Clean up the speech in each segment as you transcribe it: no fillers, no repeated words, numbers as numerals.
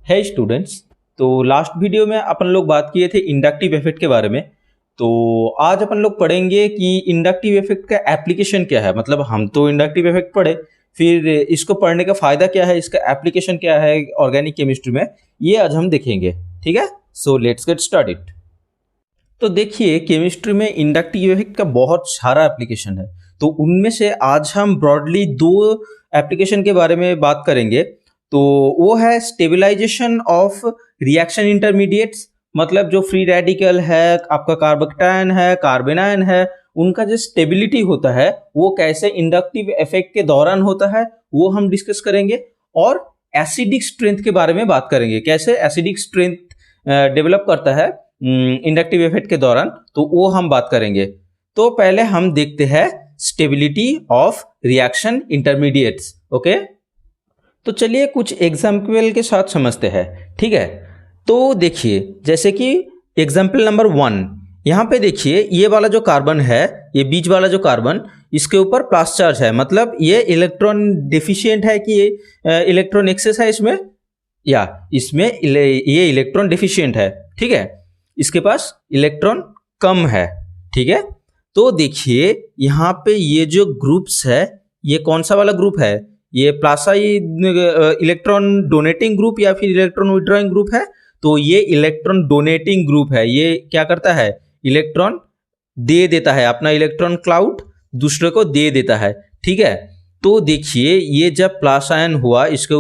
है स्टूडेंट्स। तो last video में अपन लोग बात किए थे इंडक्टिव इफेक्ट के बारे में। तो आज अपन लोग पढ़ेंगे कि इंडक्टिव इफेक्ट का एप्लीकेशन क्या है। मतलब हम तो इंडक्टिव इफेक्ट पढ़े, फिर इसको पढ़ने का फायदा क्या है, इसका एप्लीकेशन क्या है ऑर्गेनिक केमिस्ट्री में, ये आज हम देखेंगे। ठीक है, सो लेट्स गेट स्टार्टेड। तो देखिए, केमिस्ट्री में इंडक्टिव इफेक्ट का बहुत सारा एप्लीकेशन है। तो उनमें से आज हम ब्रॉडली दो एप्लीकेशन के बारे में बात करेंगे। तो वो है स्टेबलाइजेशन ऑफ रिएक्शन इंटरमीडिएट्स, मतलब जो फ्री रेडिकल है, आपका कार्बोकैटायन है, कार्बेनायन है, उनका जो स्टेबिलिटी होता है वो कैसे इंडक्टिव इफेक्ट के दौरान होता है वो हम डिस्कस करेंगे। और एसिडिक स्ट्रेंथ के बारे में बात करेंगे, कैसे एसिडिक स्ट्रेंथ डेवलप करता है इंडक्टिव इफेक्ट के दौरान, तो वो हम बात करेंगे। तो पहले हम देखते हैं stability of reaction intermediates. Okay, तो चलिए कुछ एग्जाम्पल के साथ समझते हैं। ठीक है, तो देखिए जैसे कि एग्जाम्पल नंबर 1, यहाँ पे देखिए ये वाला जो कार्बन है, ये बीच वाला जो कार्बन, इसके ऊपर प्लस चार्ज है, मतलब ये इलेक्ट्रॉन डिफिशिएंट है कि ये इलेक्ट्रॉन एक्सेस है इसमें, या इसमें ये इलेक्ट्रॉन डिफिशिएंट है। ठीक है, इसके पास इलेक्ट्रॉन कम है। ठीक है, तो देखिए यहाँ पे ये जो ग्रुप्स है, ये कौन सा वाला ग्रुप है, ये प्लासा इलेक्ट्रॉन डोनेटिंग ग्रुप या फिर इलेक्ट्रॉन विड्रॉइंग ग्रुप है। तो ये इलेक्ट्रॉन डोनेटिंग ग्रुप है। ये क्या करता है, इलेक्ट्रॉन दे देता है, अपना इलेक्ट्रॉन क्लाउड दूसरे को दे देता है। ठीक है, तो देखिए ये जब प्लस आयन हुआ, इसके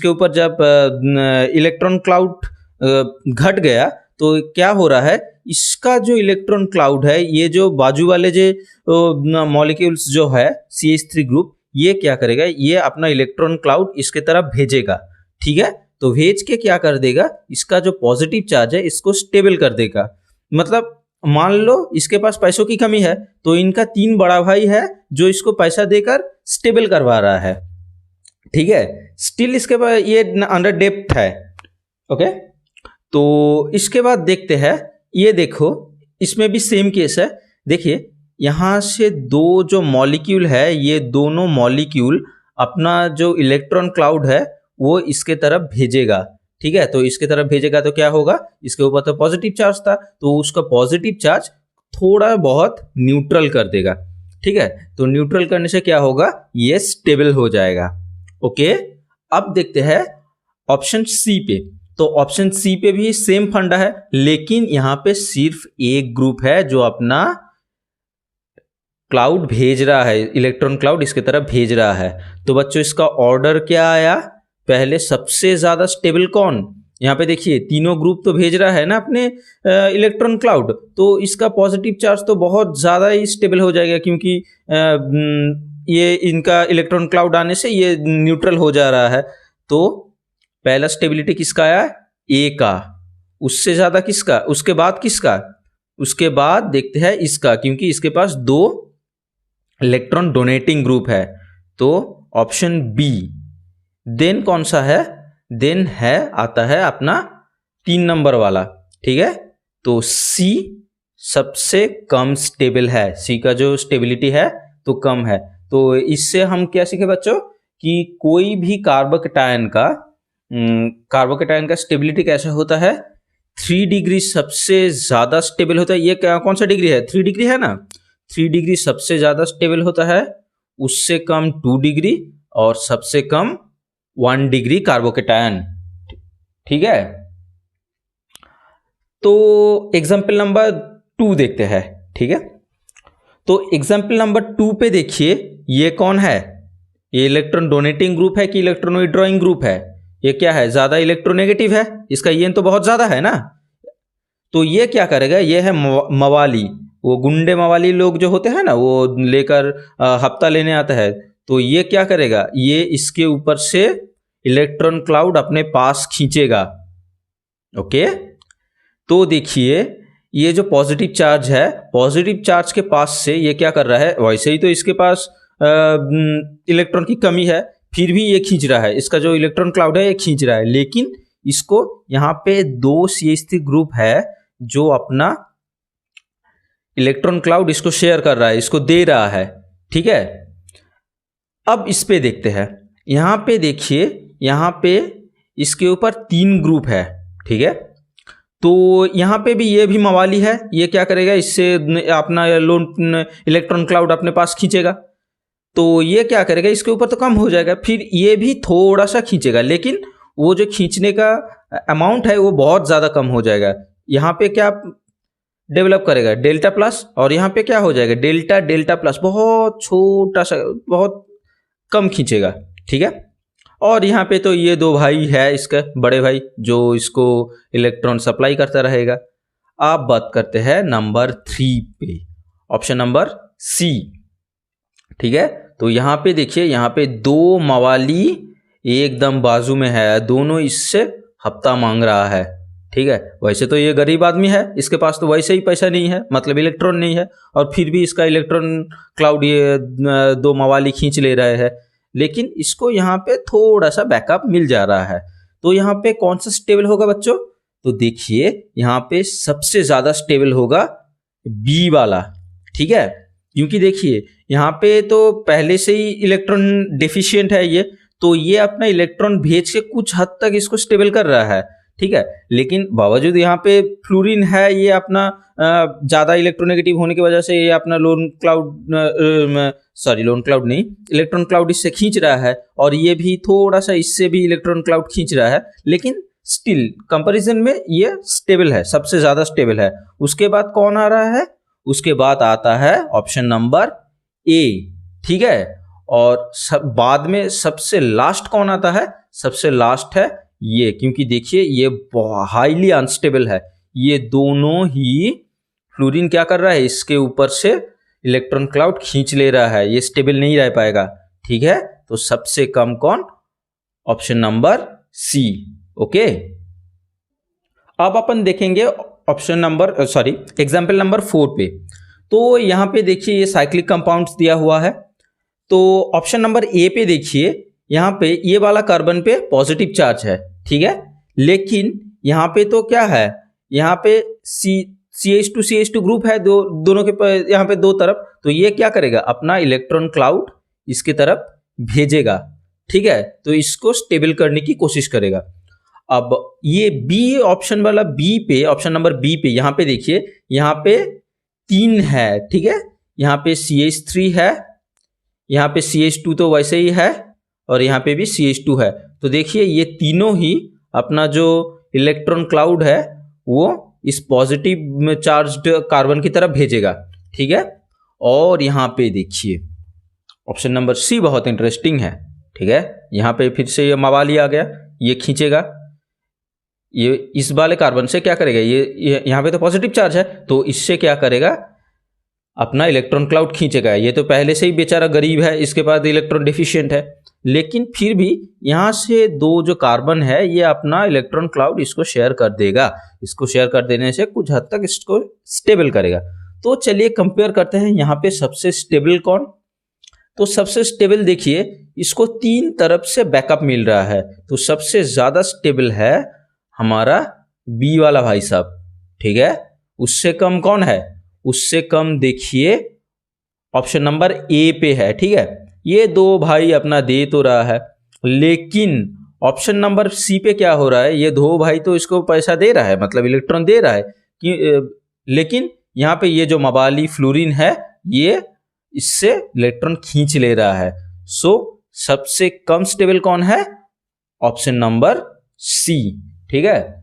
ऊपर जब इलेक्ट्रॉन क्लाउड घट गया, तो क्या हो रहा है, इसका जो इलेक्ट्रॉन क्लाउड है, ये जो बाजू वाले जो मॉलिक्यूल्स जो है CH3 ग्रुप, ये क्या करेगा, ये अपना इलेक्ट्रॉन क्लाउड इसके तरफ भेजेगा। ठीक है, तो भेज के क्या कर देगा, इसका जो पॉजिटिव चार्ज है इसको स्टेबल कर देगा। मतलब मान लो इसके पास पैसों की कमी है, तो इनका 3 बड़ा भाई है जो इसको पैसा देकर स्टेबल करवा रहा है। ठीक है, स्टिल इसके पास ये अंडर डेप्थ है। ओके, तो इसके बाद देखते हैं, ये देखो इसमें भी सेम केस है। देखिए यहाँ से दो जो मॉलिक्यूल है, ये दोनों मॉलिक्यूल अपना जो इलेक्ट्रॉन क्लाउड है वो इसके तरफ भेजेगा। ठीक है, तो इसके तरफ भेजेगा तो क्या होगा, इसके ऊपर तो पॉजिटिव चार्ज था, तो उसका पॉजिटिव चार्ज थोड़ा बहुत न्यूट्रल कर देगा। ठीक है, तो न्यूट्रल करने से क्या होगा, ये स्टेबल हो जाएगा। ओके, अब देखते हैं ऑप्शन सी पे। तो ऑप्शन सी पे भी सेम फंडा है, लेकिन यहां पे सिर्फ एक ग्रुप है जो अपना क्लाउड भेज रहा है, इलेक्ट्रॉन क्लाउड इसके तरफ भेज रहा है। तो बच्चों इसका ऑर्डर क्या आया, पहले सबसे ज्यादा स्टेबल कौन, यहाँ पे देखिए तीनों ग्रुप तो भेज रहा है ना अपने इलेक्ट्रॉन क्लाउड, तो इसका पॉजिटिव चार्ज तो बहुत ज्यादा ही स्टेबल हो जाएगा, क्योंकि ये इनका इलेक्ट्रॉन क्लाउड आने से ये न्यूट्रल हो जा रहा है। तो पहला स्टेबिलिटी किसका आया, ए का, उससे ज्यादा किसका, उसके बाद किसका, उसके बाद देखते हैं इसका, क्योंकि इसके पास 2 इलेक्ट्रॉन डोनेटिंग ग्रुप है। तो ऑप्शन बी। देन कौन सा है, देन है आता है अपना 3 नंबर वाला। ठीक है, तो सी सबसे कम स्टेबल है, सी का जो स्टेबिलिटी है तो कम है। तो इससे हम क्या सीखे बच्चों, कि कोई भी कार्बोकैटायन का स्टेबिलिटी कैसा होता है, 3 डिग्री सबसे ज्यादा स्टेबल होता है। ये कौन सा डिग्री है, 3 डिग्री है ना, 3 डिग्री सबसे ज्यादा स्टेबल होता है, उससे कम 2 डिग्री और सबसे कम 1 डिग्री कार्बोकैटायन। ठीक है, तो एग्जाम्पल नंबर 2 देखते हैं। ठीक है, तो एग्जाम्पल नंबर 2 पे देखिए ये कौन है, ये इलेक्ट्रॉन डोनेटिंग ग्रुप है कि इलेक्ट्रॉन विड्रॉइंग ग्रुप है, ये क्या है, ज्यादा इलेक्ट्रोनेगेटिव है, इसका ईएन तो बहुत ज्यादा है ना। तो ये क्या करेगा, ये है मवाली, वो गुंडे मवाली लोग जो होते हैं ना, वो लेकर हफ्ता लेने आता है। तो ये क्या करेगा, ये इसके ऊपर से इलेक्ट्रॉन क्लाउड अपने पास खींचेगा। ओके, तो देखिए ये जो पॉजिटिव चार्ज है, पॉजिटिव चार्ज के पास से ये क्या कर रहा है, वैसे ही तो इसके पास इलेक्ट्रॉन की कमी है, फिर भी ये खींच रहा है, इसका जो इलेक्ट्रॉन क्लाउड है ये खींच रहा है, लेकिन इसको यहाँ पे 2 CH3 ग्रुप है जो अपना इलेक्ट्रॉन क्लाउड इसको शेयर कर रहा है, इसको दे रहा है। ठीक है, अब इस पे देखते हैं, यहाँ पे देखिए, यहाँ पे इसके ऊपर 3 ग्रुप है, ठीक है। तो यहाँ पे भी ये भी मवाली है, ये क्या करेगा, इससे अपना लोन इलेक्ट्रॉन क्लाउड अपने पास खींचेगा। तो ये क्या करेगा, इसके ऊपर तो कम हो जाएगा, फिर ये भी थोड़ा सा खींचेगा, लेकिन वो जो खींचने का अमाउंट है वो बहुत ज़्यादा कम हो जाएगा। यहाँ पे क्या डेवलप करेगा, डेल्टा प्लस, और यहाँ पे क्या हो जाएगा, डेल्टा डेल्टा प्लस, बहुत छोटा सा, बहुत कम खींचेगा, ठीक है। और यहाँ पे तो ये 2 भाई है, इसका बड़े भाई जो इसको इलेक्ट्रॉन सप्लाई करता रहेगा। आप बात करते हैं नंबर 3 पे, ऑप्शन नंबर सी, ठीक है। तो यहाँ पे देखिए, यहाँ पे 2 मवाली एकदम बाजू में है, दोनों इससे हफ्ता मांग रहा है, ठीक है। वैसे तो ये गरीब आदमी है, इसके पास तो वैसे ही पैसा नहीं है, मतलब इलेक्ट्रॉन नहीं है, और फिर भी इसका इलेक्ट्रॉन क्लाउड ये 2 मवाली खींच ले रहे हैं, लेकिन इसको यहाँ पे थोड़ा सा बैकअप मिल जा रहा है। तो यहाँ पे कौन सा स्टेबल होगा बच्चों, तो देखिए यहाँ पे सबसे ज्यादा स्टेबल होगा बी वाला, ठीक है। क्योंकि देखिए यहाँ पे तो पहले से ही इलेक्ट्रॉन डेफिशिएंट है ये, तो ये अपना इलेक्ट्रॉन भेज के कुछ हद तक इसको स्टेबल कर रहा है, ठीक है। लेकिन बावजूद यहाँ पे फ्लोरीन है, ये अपना ज़्यादा इलेक्ट्रोनेगेटिव होने की वजह से ये अपना लोन क्लाउड नहीं, इलेक्ट्रॉन क्लाउड इससे खींच रहा है, और ये भी थोड़ा सा इससे भी इलेक्ट्रॉन क्लाउड खींच रहा है, लेकिन स्टिल कंपैरिजन में ये स्टेबल है, सबसे ज़्यादा स्टेबल है। उसके बाद कौन आ रहा है, उसके बाद आता है ऑप्शन नंबर ए, ठीक है। और बाद में सबसे लास्ट कौन आता है, सबसे लास्ट है ये, क्योंकि देखिए ये हाईली अनस्टेबल है, ये दोनों ही फ्लोरीन क्या कर रहा है, इसके ऊपर से इलेक्ट्रॉन क्लाउड खींच ले रहा है, ये स्टेबल नहीं रह पाएगा, ठीक है। तो सबसे कम कौन, ऑप्शन नंबर सी, ओके। अब अपन देखेंगे ऑप्शन नंबर एग्जाम्पल नंबर 4 पे। तो यहाँ पे देखिए ये साइक्लिक कंपाउंड्स दिया हुआ है, तो ऑप्शन नंबर ए पे देखिए, यहाँ पे ये वाला कार्बन पे पॉजिटिव चार्ज है, ठीक है। लेकिन यहाँ पे तो क्या है, यहाँ पे CH2 ग्रुप है, दोनों के यहाँ पे 2 तरफ, तो ये क्या करेगा, अपना इलेक्ट्रॉन क्लाउड इसके तरफ भेजेगा, ठीक है। तो इसको स्टेबल करने की कोशिश करेगा। अब ये बी ऑप्शन वाला बी पे, ऑप्शन नंबर बी पे, यहाँ पे देखिए, यहाँ पे 3 है, ठीक है। यहाँ पे CH3 है, यहाँ पे CH2 तो वैसे ही है, और यहाँ पे भी CH2 है। तो देखिए ये तीनों ही अपना जो इलेक्ट्रॉन क्लाउड है वो इस पॉजिटिव चार्ज्ड कार्बन की तरफ भेजेगा, ठीक है। और यहाँ पे देखिए ऑप्शन नंबर सी बहुत इंटरेस्टिंग है, ठीक है। यहाँ पे फिर से ये मवाली आ गया, ये खींचेगा, ये इस वाले कार्बन से क्या करेगा, ये यहाँ पे तो पॉजिटिव चार्ज है, तो इससे क्या करेगा, अपना इलेक्ट्रॉन क्लाउड खींचेगा। ये तो पहले से ही बेचारा गरीब है, इसके पास इलेक्ट्रॉन डेफिशिएंट है, लेकिन फिर भी यहाँ से 2 जो कार्बन है ये अपना इलेक्ट्रॉन क्लाउड इसको शेयर कर देगा, इसको शेयर कर देने से कुछ हद तक इसको स्टेबल करेगा। तो चलिए कंपेयर करते हैं यहाँ पे सबसे स्टेबल कौन। तो सबसे स्टेबल देखिए, इसको 3 तरफ से बैकअप मिल रहा है, तो सबसे ज्यादा स्टेबल है हमारा बी वाला भाई साहब, ठीक है। उससे कम कौन है, उससे कम देखिए ऑप्शन नंबर ए पे है, ठीक है। ये 2 भाई अपना दे तो रहा है, लेकिन ऑप्शन नंबर सी पे क्या हो रहा है, ये 2 भाई तो इसको पैसा दे रहा है, मतलब इलेक्ट्रॉन दे रहा है लेकिन यहाँ पे ये जो मवाली फ्लोरीन है ये इससे इलेक्ट्रॉन खींच ले रहा है। सो सबसे कम स्टेबल कौन है, ऑप्शन नंबर सी, ठीक है।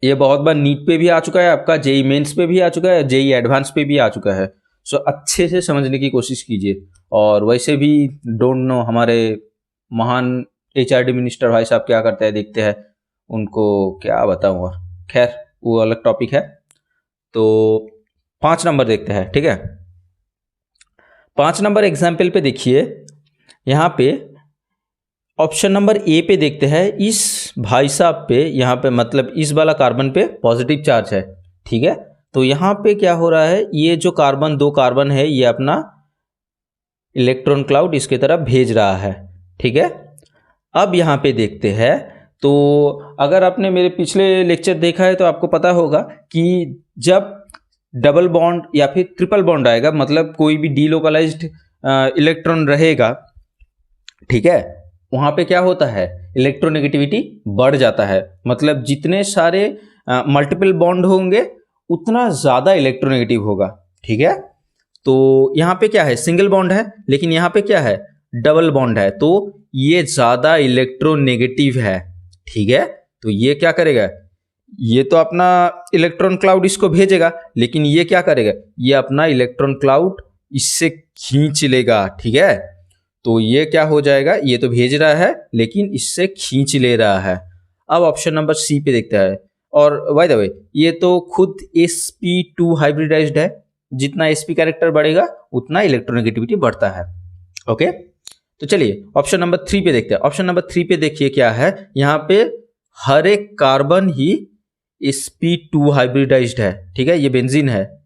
ये बहुत बार नीट पे भी आ चुका है, आपका जेई मेंस पे भी आ चुका है, जेई एडवांस पे भी आ चुका है। सो अच्छे से समझने की कोशिश कीजिए। और वैसे भी डोंट नो हमारे महान HRD मिनिस्टर भाई साहब क्या करते हैं, देखते हैं, उनको क्या बताऊँ, खैर वो अलग टॉपिक है। तो 5 नंबर देखते हैं, ठीक है। 5 नंबर एग्जाम्पल पे देखिए, यहाँ पे ऑप्शन नंबर ए पे देखते हैं, इस भाई साहब पे यहाँ पे मतलब इस वाला कार्बन पे पॉजिटिव चार्ज है, ठीक है। तो यहाँ पे क्या हो रहा है, ये जो कार्बन 2 कार्बन है ये अपना इलेक्ट्रॉन क्लाउड इसके तरफ भेज रहा है, ठीक है। अब यहाँ पे देखते हैं, तो अगर आपने मेरे पिछले लेक्चर देखा है तो आपको पता होगा कि जब डबल बॉन्ड या फिर ट्रिपल बॉन्ड आएगा, मतलब कोई भी डीलोकलाइज्ड इलेक्ट्रॉन रहेगा, ठीक है, वहाँ पे क्या होता है, इलेक्ट्रोनेगेटिविटी बढ़ जाता है। मतलब जितने सारे मल्टीपल बॉन्ड होंगे उतना ज़्यादा इलेक्ट्रोनेगेटिव होगा। ठीक है, तो यहाँ पे क्या है, सिंगल बॉन्ड है, लेकिन यहाँ पे क्या है, डबल बॉन्ड है, तो ये ज़्यादा इलेक्ट्रोनेगेटिव है। ठीक है, तो ये क्या करेगा, ये तो अपना इलेक्ट्रॉन क्लाउड इसको भेजेगा, लेकिन ये क्या करेगा, ये अपना इलेक्ट्रॉन क्लाउड इससे खींच लेगा। ठीक है, तो ये क्या हो जाएगा, ये तो भेज रहा है लेकिन इससे खींच ले रहा है। अब ऑप्शन नंबर सी पे देखते हैं। और बाय द वे ये तो खुद sp2 हाइब्रिडाइज्ड है, जितना sp कैरेक्टर बढ़ेगा उतना इलेक्ट्रोनेगेटिविटी बढ़ता है। ओके, तो चलिए ऑप्शन नंबर 3 पे देखते हैं। ऑप्शन नंबर 3 पे देखिए क्या है, यहाँ पे हर एक कार्बन ही sp2 हाइब्रिडाइज्ड है। ठीक है, ये बेंजीन है।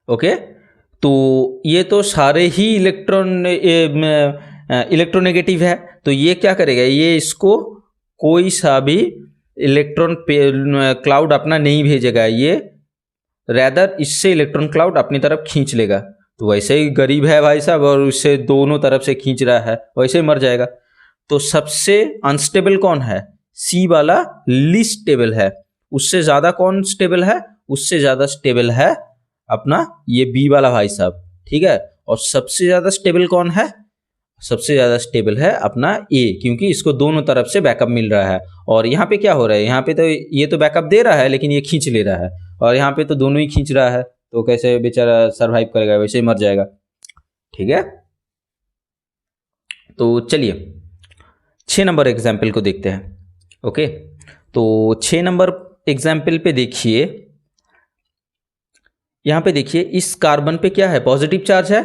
ओके, तो ये तो सारे ही इलेक्ट्रोनेगेटिव है, तो ये क्या करेगा, ये इसको कोई सा भी इलेक्ट्रॉन क्लाउड अपना नहीं भेजेगा, ये रैदर इससे इलेक्ट्रॉन क्लाउड अपनी तरफ खींच लेगा। तो वैसे ही गरीब है भाई साहब और उससे दोनों तरफ से खींच रहा है, वैसे ही मर जाएगा। तो सबसे अनस्टेबल कौन है, सी वाला लीस्ट स्टेबल है। उससे ज्यादा कौन स्टेबल है, उससे ज्यादा स्टेबल है अपना ये बी वाला भाई साहब। ठीक है, और सबसे ज्यादा स्टेबल कौन है, सबसे ज्यादा स्टेबल है अपना ए, क्योंकि इसको दोनों तरफ से बैकअप मिल रहा है। और यहाँ पे क्या हो रहा है, यहाँ पे तो ये तो बैकअप दे रहा है लेकिन ये खींच ले रहा है, और यहाँ पे तो दोनों ही खींच रहा है, तो कैसे बेचारा सरवाइव करेगा, वैसे ही मर जाएगा। ठीक है, तो चलिए 6 नंबर एग्जाम्पल को देखते हैं। ओके, तो 6 नंबर एग्जाम्पल पे देखिए, यहाँ पे देखिए इस कार्बन पे क्या है, पॉजिटिव चार्ज है।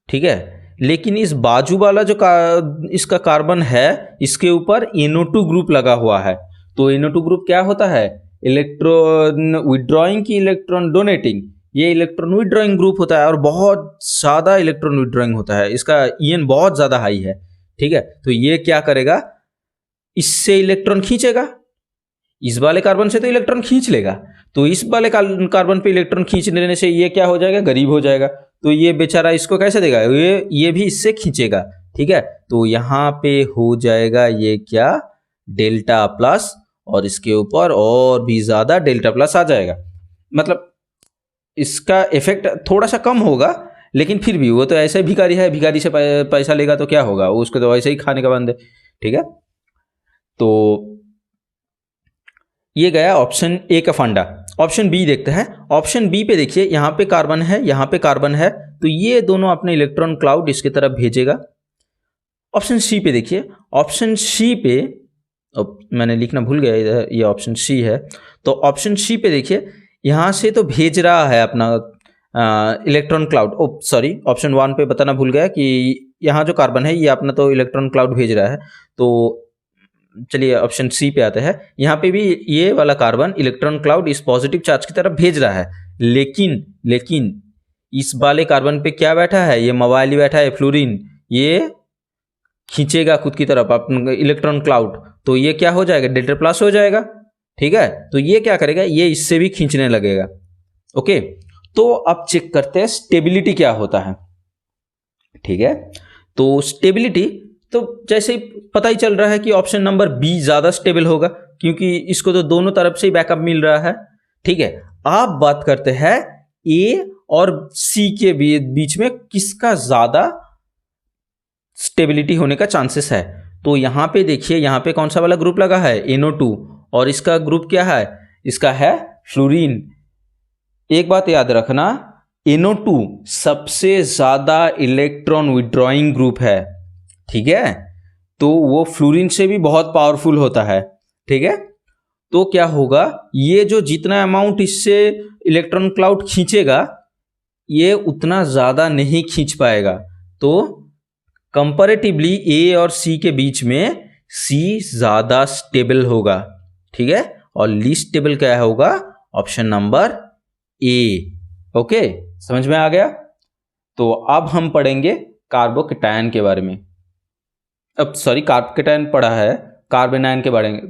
ठीक है, लेकिन इस बाजू वाला जो इसका कार्बन है इसके ऊपर NO2 ग्रुप लगा हुआ है। तो NO2 ग्रुप क्या होता है, इलेक्ट्रॉन विड्रॉइंग की इलेक्ट्रॉन डोनेटिंग, ये इलेक्ट्रॉन विड्रॉइंग ग्रुप होता है और बहुत ज़्यादा इलेक्ट्रॉन विड्रॉइंग होता है, इसका EN बहुत ज़्यादा हाई है। ठीक है, तो ये क्या करेगा, इससे इलेक्ट्रॉन खींचेगा, इस वाले कार्बन से तो इलेक्ट्रॉन खींच लेगा, तो इस वाले कार्बन पे इलेक्ट्रॉन खींच लेने से ये क्या हो जाएगा, गरीब हो जाएगा। तो ये बेचारा इसको कैसे देगा, ये भी इससे खींचेगा। ठीक है, तो यहाँ पे हो जाएगा ये क्या, डेल्टा प्लस, और इसके ऊपर और भी ज्यादा डेल्टा प्लस आ जाएगा। मतलब इसका इफेक्ट थोड़ा सा कम होगा, लेकिन फिर भी वो तो ऐसे भिखारी है, भिखारी से पैसा लेगा तो क्या होगा, उसको तो ऐसे ही खाने का बंद है। ठीक है, तो ये गया ऑप्शन ए का फंडा। ऑप्शन बी देखते हैं। ऑप्शन बी पे देखिए, यहाँ पे कार्बन है, यहाँ पे कार्बन है, तो ये दोनों अपने इलेक्ट्रॉन क्लाउड इसकी तरफ भेजेगा। ऑप्शन सी पे देखिए, ऑप्शन सी पे मैंने लिखना भूल गया इधर, ये ऑप्शन सी है। तो ऑप्शन सी पे देखिए, यहाँ से तो भेज रहा है अपना इलेक्ट्रॉन क्लाउड। ओ सॉरी, ऑप्शन 1 पे बताना भूल गया कि यहाँ जो कार्बन है ये अपना तो इलेक्ट्रॉन क्लाउड भेज रहा है। तो चलिए ऑप्शन सी पे आते हैं। यहाँ पे भी ये वाला कार्बन इलेक्ट्रॉन क्लाउड इस पॉजिटिव चार्ज की तरफ भेज रहा है, लेकिन इस वाले कार्बन पे क्या बैठा है, ये मोबाइल ही बैठा है, फ्लोरीन, ये खींचेगा खुद की तरफ अपना इलेक्ट्रॉन क्लाउड, तो ये क्या हो जाएगा, डेल्टा प्लस हो जाएगा। ठीक है, तो ये क्या करेगा, ये इससे भी खींचने लगेगा। ओके, तो अब चेक करते हैं स्टेबिलिटी क्या होता है। ठीक है, तो स्टेबिलिटी तो जैसे ही पता ही चल रहा है कि ऑप्शन नंबर बी ज्यादा स्टेबल होगा, क्योंकि इसको तो दोनों तरफ से ही बैकअप मिल रहा है। ठीक है, आप बात करते हैं ए और सी के बीच में किसका ज्यादा स्टेबिलिटी होने का चांसेस है। तो यहां पे देखिए, यहां पे कौन सा वाला ग्रुप लगा है, NO2, और इसका ग्रुप क्या है, इसका है फ्लोरीन। एक बात याद रखना, NO2 सबसे ज्यादा इलेक्ट्रॉन विड्रॉइंग ग्रुप है। ठीक है, तो वो फ्लोरीन से भी बहुत पावरफुल होता है। ठीक है, तो क्या होगा, ये जो जितना अमाउंट इससे इलेक्ट्रॉन क्लाउड खींचेगा ये उतना ज्यादा नहीं खींच पाएगा। तो कंपैरेटिवली ए और सी के बीच में सी ज्यादा स्टेबल होगा। ठीक है, और लीस्ट स्टेबल क्या होगा, ऑप्शन नंबर ए। ओके, समझ में आ गया। तो अब हम पढ़ेंगे कार्बोकेटायन के बारे में। अब सॉरी, कार्बोकेटायन पढ़ा है, कार्बेनायन के बारे में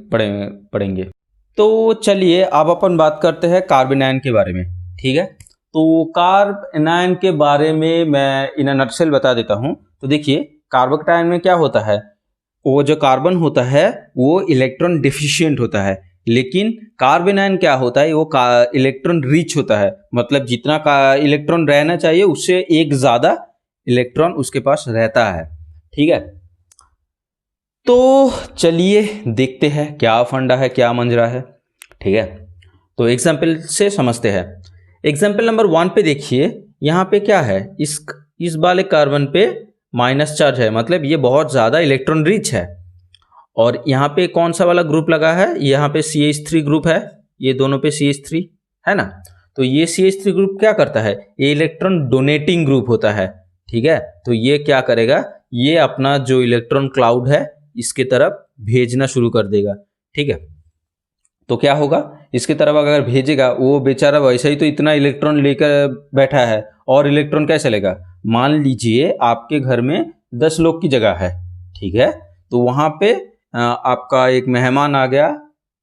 पढ़ेंगे। तो चलिए अब अपन बात करते हैं कार्बेनायन के बारे में। ठीक है, तो कार्ब एनायन के बारे में मैं इन नटशेल बता देता हूँ। तो देखिए कार्बोकैटायन में क्या होता है, वो जो कार्बन होता है वो इलेक्ट्रॉन डिफिशिएंट होता है, लेकिन कार्बोनाइन क्या होता है, वो इलेक्ट्रॉन रिच होता है, मतलब जितना का इलेक्ट्रॉन रहना चाहिए उससे एक ज्यादा इलेक्ट्रॉन उसके पास रहता है। ठीक है, तो चलिए देखते हैं क्या फंडा है, क्या मंजरा है। ठीक है, तो एग्जाम्पल से समझते हैं। एग्जाम्पल नंबर 1 पे देखिए, यहाँ पे क्या है, इस वाले कार्बन पे माइनस चार्ज है, मतलब ये बहुत ज़्यादा इलेक्ट्रॉन रिच है। और यहाँ पे कौन सा वाला ग्रुप लगा है, यहाँ पे CH3 ग्रुप है, ये दोनों पे CH3 है ना। तो ये CH3 ग्रुप क्या करता है, ये इलेक्ट्रॉन डोनेटिंग ग्रुप होता है। ठीक है, तो ये क्या करेगा, ये अपना जो इलेक्ट्रॉन क्लाउड है इसके तरफ भेजना शुरू कर देगा। ठीक है, तो क्या होगा, इसके तरफ अगर भेजेगा, वो बेचारा वैसे ही तो इतना इलेक्ट्रॉन लेकर बैठा है, और इलेक्ट्रॉन कैसे लेगा। मान लीजिए आपके घर में 10 लोग की जगह है, ठीक है, तो वहां पे आपका एक मेहमान आ गया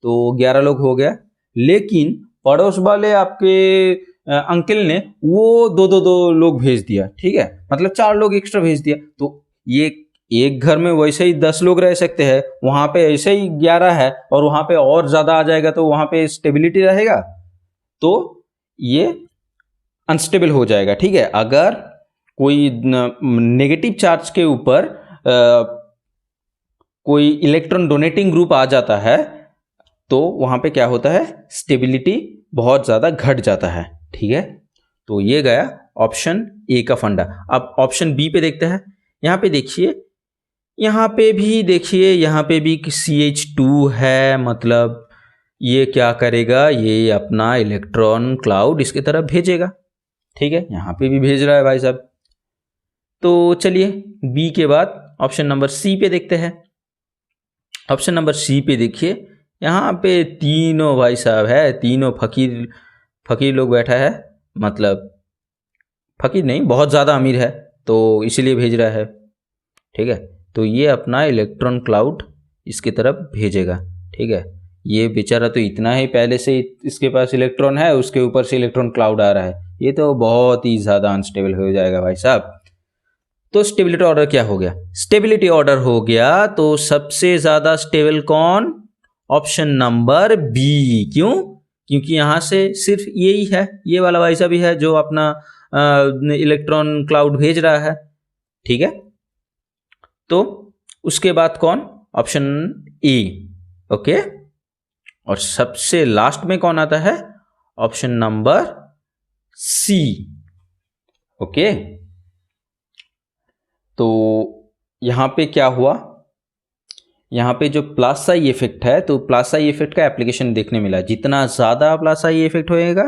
तो 11 लोग हो गया, लेकिन पड़ोस वाले आपके अंकल ने वो दो लोग भेज दिया। ठीक है, मतलब 4 लोग एक्स्ट्रा भेज दिया, तो ये एक घर में वैसे ही 10 लोग रह सकते हैं, वहां पे ऐसे ही 11 है, और वहां पे और ज्यादा आ जाएगा तो वहां पे स्टेबिलिटी रहेगा, तो ये अनस्टेबल हो जाएगा। ठीक है, अगर कोई नेगेटिव चार्ज के ऊपर कोई इलेक्ट्रॉन डोनेटिंग ग्रुप आ जाता है तो वहां पे क्या होता है, स्टेबिलिटी बहुत ज्यादा घट जाता है। ठीक है, तो ये गया ऑप्शन ए का फंडा। अब ऑप्शन बी पे देखते हैं। यहाँ पे देखिए, यहाँ पे भी देखिए, यहाँ पे भी CH2 है, मतलब ये क्या करेगा, ये अपना इलेक्ट्रॉन क्लाउड इसके तरफ भेजेगा। ठीक है, यहाँ पे भी भेज रहा है भाई साहब। तो चलिए बी के बाद ऑप्शन नंबर सी पे देखते हैं। ऑप्शन नंबर सी पे देखिए, यहाँ पे तीनों भाई साहब है, तीनों फकीर लोग बैठा है, मतलब फकीर नहीं, बहुत ज़्यादा अमीर है, तो इसीलिए भेज रहा है। ठीक है, तो ये अपना इलेक्ट्रॉन क्लाउड इसके तरफ भेजेगा। ठीक है, ये बेचारा तो इतना ही पहले से इसके पास इलेक्ट्रॉन है, उसके ऊपर से इलेक्ट्रॉन क्लाउड आ रहा है, ये तो बहुत ही ज़्यादा अनस्टेबल हो जाएगा भाई साहब। तो स्टेबिलिटी ऑर्डर क्या हो गया, स्टेबिलिटी ऑर्डर हो गया तो सबसे ज़्यादा स्टेबल कौन, ऑप्शन नंबर बी। क्यों, क्योंकि यहाँ से सिर्फ यही है, ये वाला भाई साहब भी है जो अपना इलेक्ट्रॉन क्लाउड भेज रहा है। ठीक है, तो उसके बाद कौन, ऑप्शन ए। ओके, और सबसे लास्ट में कौन आता है, ऑप्शन नंबर सी। ओके, तो यहां पे क्या हुआ, यहां पे जो प्लस आई इफेक्ट है, तो प्लस आई इफेक्ट का एप्लीकेशन देखने मिला, जितना ज्यादा प्लस आई इफेक्ट होएगा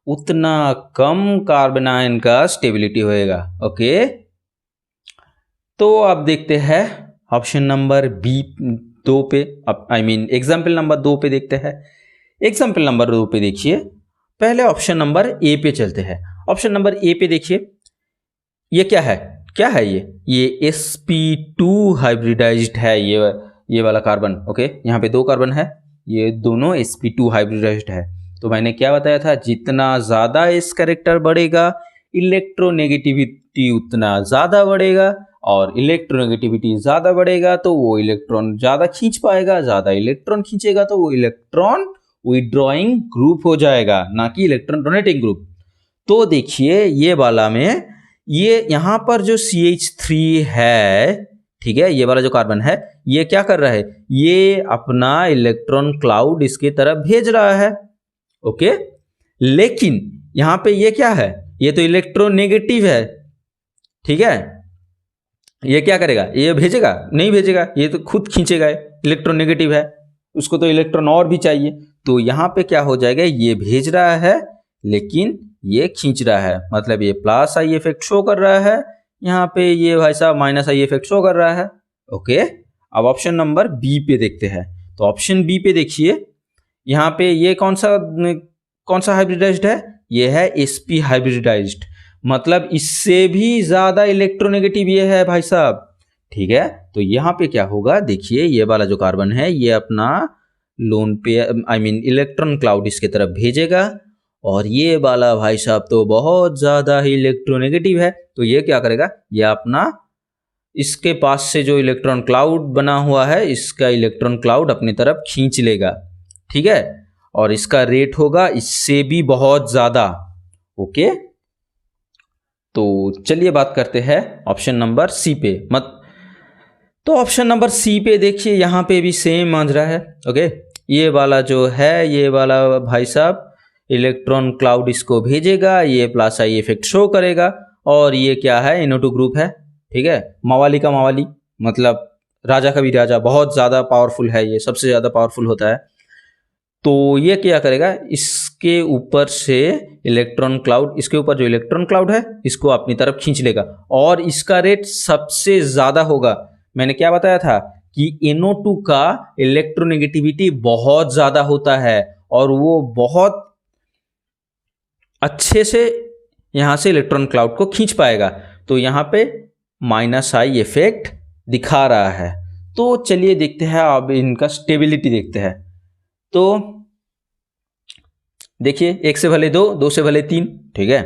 उतना कम कार्बन आयन का स्टेबिलिटी होएगा। ओके, तो अब देखते हैं ऑप्शन नंबर बी 2 पे, एग्जाम्पल नंबर 2 पे देखते हैं। एग्जाम्पल नंबर 2 पे देखिए, पहले ऑप्शन नंबर ए पे चलते हैं। ऑप्शन नंबर ए पे देखिए, ये क्या है, ये sp2 हाइब्रिडाइज्ड है, ये वाला कार्बन। ओके, यहाँ पे 2 कार्बन है, ये दोनों sp2 हाइब्रिडाइज्ड है। तो मैंने क्या बताया था, जितना ज्यादा इस कैरेक्टर बढ़ेगा इलेक्ट्रोनेगेटिविटी उतना ज्यादा बढ़ेगा, और इलेक्ट्रोनेगेटिविटी ज्यादा बढ़ेगा तो वो इलेक्ट्रॉन ज्यादा खींच पाएगा, ज्यादा इलेक्ट्रॉन खींचेगा तो वो इलेक्ट्रॉन विड्रॉइंग ग्रुप हो जाएगा, ना कि इलेक्ट्रॉन डोनेटिंग ग्रुप। तो देखिए ये वाला में, ये यहां पर जो CH3 है, ठीक है, ये वाला जो कार्बन है, ये क्या कर रहा है, ये अपना इलेक्ट्रॉन क्लाउड इसके तरफ भेज रहा है। ओके, लेकिन यहां पे ये क्या है, ये तो इलेक्ट्रोनेगेटिव है। ठीक है, ये क्या करेगा, ये भेजेगा नहीं भेजेगा, ये तो खुद खींचेगा, इलेक्ट्रोनेगेटिव है, उसको तो इलेक्ट्रॉन और भी चाहिए। तो यहां पे क्या हो जाएगा, ये भेज रहा है लेकिन ये खींच रहा है, मतलब ये प्लस आई इफेक्ट शो कर रहा है, यहाँ पे ये भाई साहब माइनस आई इफेक्ट शो कर रहा है। ओके, अब ऑप्शन नंबर बी पे देखते हैं। तो ऑप्शन बी पे देखिए, यहाँ पे ये कौन सा हाइब्रिडाइज्ड है, ये है sp हाइब्रिडाइज्ड, मतलब इससे भी ज्यादा इलेक्ट्रोनेगेटिव ये है भाई साहब। ठीक है, तो यहाँ पे क्या होगा, देखिए ये वाला जो कार्बन है ये अपना लोन पे इलेक्ट्रॉन क्लाउड इसके तरफ भेजेगा, और ये वाला भाई साहब तो बहुत ज़्यादा ही इलेक्ट्रोनेगेटिव है, तो ये क्या करेगा, ये अपना इसके पास से जो इलेक्ट्रॉन क्लाउड बना हुआ है इसका इलेक्ट्रॉन क्लाउड अपनी तरफ खींच लेगा, ठीक है, और इसका रेट होगा इससे भी बहुत ज़्यादा। ओके, तो चलिए बात करते हैं ऑप्शन नंबर सी पे। तो ऑप्शन नंबर सी पे देखिए, यहाँ पे भी सेम मांझरा है। ओके, ये वाला जो है, ये वाला भाई साहब इलेक्ट्रॉन क्लाउड इसको भेजेगा, ये प्लस आई इफेक्ट शो करेगा, और ये क्या है, NO2 ग्रुप है, ठीक है, मवाली का मवाली, मतलब राजा का भी राजा, बहुत ज़्यादा पावरफुल है, ये सबसे ज़्यादा पावरफुल होता है। तो ये क्या करेगा, इसके ऊपर से इलेक्ट्रॉन क्लाउड, इसके ऊपर जो इलेक्ट्रॉन क्लाउड है इसको अपनी तरफ खींच लेगा, और इसका रेट सबसे ज़्यादा होगा। मैंने क्या बताया था कि NO2 का इलेक्ट्रोनेगेटिविटी बहुत ज़्यादा होता है, और वो बहुत अच्छे से यहाँ से इलेक्ट्रॉन क्लाउड को खींच पाएगा। तो यहाँ पे -I इफेक्ट दिखा रहा है। तो चलिए देखते हैं अब इनका स्टेबिलिटी देखते हैं। तो देखिए, 1 से भले 2, 2 से भले 3, ठीक है।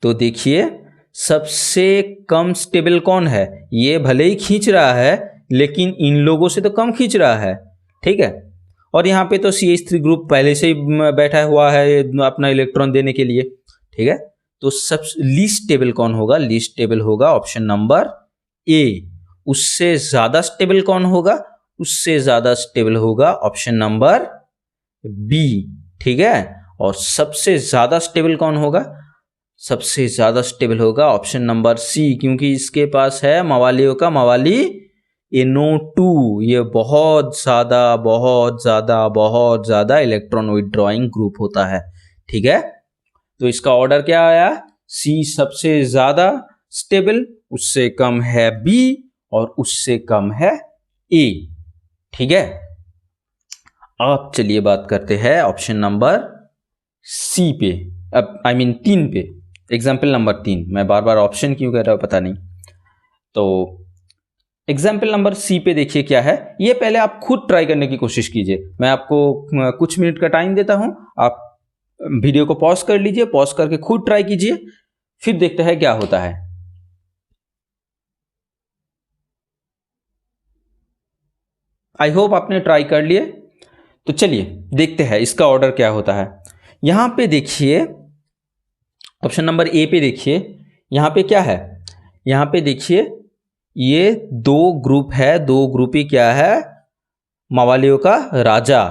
तो देखिए सबसे कम स्टेबल कौन है, ये भले ही खींच रहा है लेकिन इन लोगों से तो कम खींच रहा है, ठीक है। और यहाँ पे तो CH3 ग्रुप पहले से ही बैठा हुआ है अपना इलेक्ट्रॉन देने के लिए, ठीक है। तो सब लीस्ट स्टेबल कौन होगा, लीस्ट स्टेबल होगा ऑप्शन नंबर ए। उससे ज्यादा स्टेबल कौन होगा, उससे ज्यादा स्टेबल होगा ऑप्शन नंबर बी, ठीक है। और सबसे ज्यादा स्टेबल कौन होगा, सबसे ज्यादा स्टेबल होगा ऑप्शन नंबर सी, क्योंकि इसके पास है मवालियों का मवाली NO2। ये बहुत ज्यादा इलेक्ट्रॉन विथड्रॉइंग ग्रुप होता है, ठीक है। तो इसका ऑर्डर क्या आया, सी सबसे ज्यादा स्टेबल, उससे कम है बी, और उससे कम है ए, ठीक है। अब चलिए बात करते हैं ऑप्शन नंबर सी पे, अब I mean 3 पे, एग्जाम्पल नंबर 3। मैं बार बार ऑप्शन क्यों कह रहा हूं पता नहीं। तो एग्जाम्पल नंबर सी पे देखिए क्या है, ये पहले आप खुद ट्राई करने की कोशिश कीजिए। मैं आपको कुछ मिनट का टाइम देता हूं, आप वीडियो को पॉज कर लीजिए, पॉज करके खुद ट्राई कीजिए, फिर देखते हैं क्या होता है। आई होप आपने ट्राई कर लिए। तो चलिए देखते हैं इसका ऑर्डर क्या होता है। यहां पे देखिए ऑप्शन नंबर ए पे देखिए, यहां पे क्या है, यहां पे देखिए ये 2 ग्रुप है, 2 ग्रुप ही क्या है, मवालियों का राजा,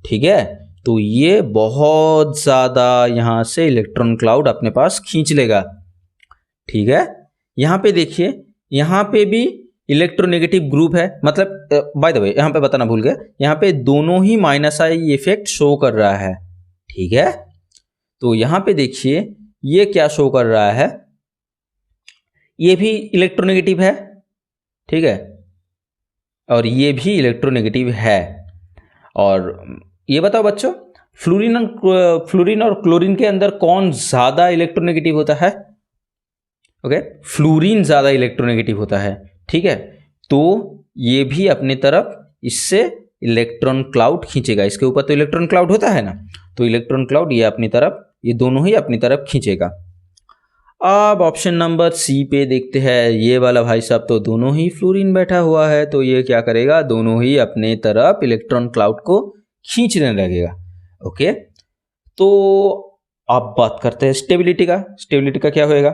ठीक है। तो ये बहुत ज्यादा यहां से इलेक्ट्रॉन क्लाउड अपने पास खींच लेगा, ठीक है। यहां पे देखिए, यहां पे भी इलेक्ट्रोनेगेटिव ग्रुप है, मतलब बाय द वे यहां पे बताना भूल गया, यहां पे दोनों ही -I इफेक्ट शो कर रहा है, ठीक है। तो यहां पे देखिए ये क्या शो कर रहा है, ये भी इलेक्ट्रोनेगेटिव है, ठीक है, और ये भी इलेक्ट्रोनेगेटिव है। और ये बताओ बच्चों, फ्लोरीन और क्लोरीन के अंदर कौन ज्यादा इलेक्ट्रोनेगेटिव होता है? ओके, फ्लोरीन ज्यादा इलेक्ट्रोनेगेटिव होता है, ठीक है। तो ये भी अपनी तरफ इससे इलेक्ट्रॉन क्लाउड खींचेगा, इसके ऊपर तो इलेक्ट्रॉन क्लाउड होता है ना, तो इलेक्ट्रॉन क्लाउड ये अपनी तरफ, ये दोनों ही अपनी तरफ खींचेगा। अब ऑप्शन नंबर सी पे देखते हैं, ये वाला भाई साहब तो दोनों ही फ्लोरीन बैठा हुआ है, तो ये क्या करेगा, दोनों ही अपने तरफ इलेक्ट्रॉन क्लाउड को खींचने लगेगा। ओके, तो अब बात करते हैं स्टेबिलिटी का। स्टेबिलिटी का क्या होएगा,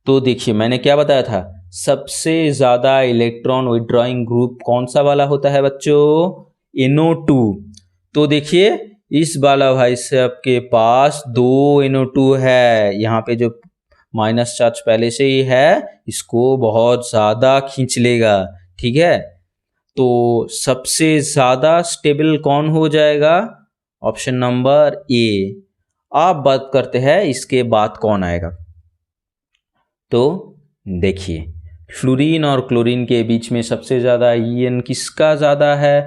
तो देखिए मैंने क्या बताया था, सबसे ज्यादा इलेक्ट्रॉन विथड्रॉइंग ग्रुप कौन सा वाला होता है बच्चों, NO2। तो देखिए इस वाला भाई साहब के पास 2 NO2 है, यहाँ पे जो माइनस चार्ज पहले से ही है इसको बहुत ज्यादा खींच लेगा, ठीक है। तो सबसे ज्यादा स्टेबल कौन हो जाएगा, ऑप्शन नंबर ए। आप बात करते हैं इसके बाद कौन आएगा, तो देखिए फ्लोरीन और क्लोरीन के बीच में सबसे ज्यादा EN किसका ज्यादा है,